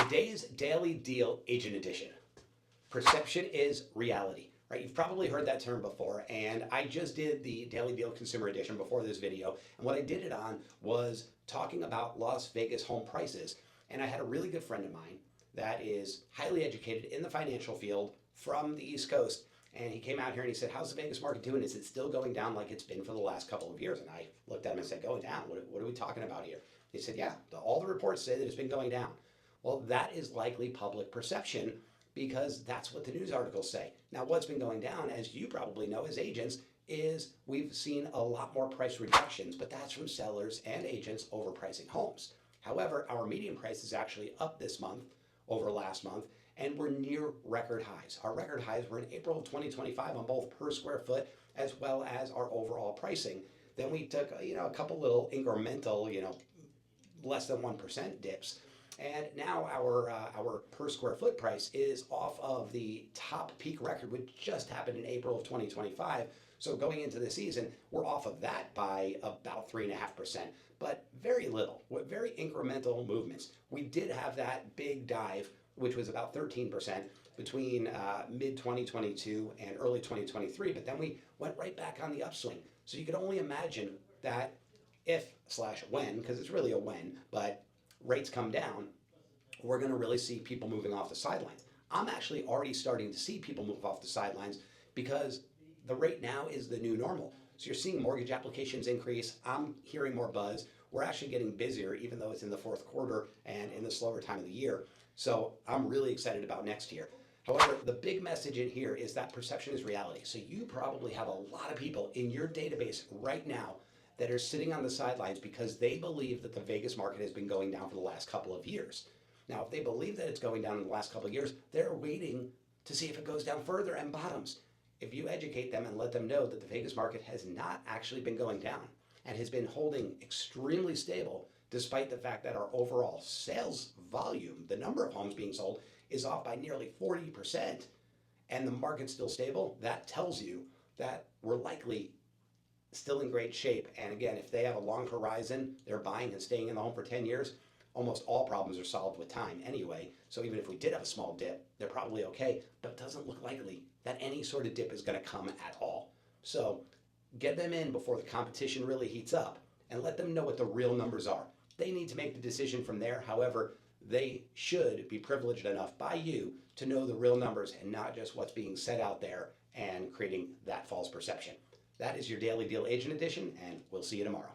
Today's Daily Deal Agent Edition. Perception is reality, right? You've probably heard that term before, and I just did the Daily Deal Consumer Edition before this video, and what I did it on was talking about Las Vegas home prices. And I had a really good friend of mine that is highly educated in the financial field from the East Coast, and he came out here and he said, how's the Vegas market doing? Is it still going down like it's been for the last couple of years? And I looked at him and said, going down? What are we talking about here? He said, yeah, all the reports say that it's been going down. Well, that is likely public perception because that's what the news articles say. Now, what's been going down, as you probably know as agents, is we've seen a lot more price reductions, but that's from sellers and agents overpricing homes. However, our median price is actually up this month over last month, and we're near record highs. Our record highs were in April of 2025 on both per square foot as well as our overall pricing. Then we took a couple little incremental, less than 1% dips. And now our per square foot price is off of the top peak record, which just happened in April of 2025. So going into the season, we're off of that by about 3.5%, but very little, very incremental movements. We did have that big dive, which was about 13% between mid 2022 and early 2023, but then we went right back on the upswing. So you could only imagine that if/when, because it's really a when, but rates come down, we're going to really see people moving off the sidelines. I'm actually already starting to see people move off the sidelines because the rate now is the new normal. So you're seeing mortgage applications increase. I'm hearing more buzz. We're actually getting busier, even though it's in the fourth quarter and in the slower time of the year. So I'm really excited about next year. However, the big message in here is that perception is reality. So you probably have a lot of people in your database right now that are sitting on the sidelines because they believe that the Vegas market has been going down for the last couple of years. Now, if they believe that it's going down in the last couple of years, they're waiting to see if it goes down further and bottoms. If you educate them and let them know that the Vegas market has not actually been going down and has been holding extremely stable, despite the fact that our overall sales volume, the number of homes being sold, is off by nearly 40%, and the market's still stable, that tells you that we're likely still in great shape. And again, if they have a long horizon, they're buying and staying in the home for 10 years, almost all problems are solved with time anyway. So even if we did have a small dip, they're probably okay, but it doesn't look likely that any sort of dip is going to come at all. So get them in before the competition really heats up and let them know what the real numbers are. They need to make the decision from there. However, they should be privileged enough by you to know the real numbers and not just what's being said out there and creating that false perception. That is your Daily Deal Agent Edition, and we'll see you tomorrow.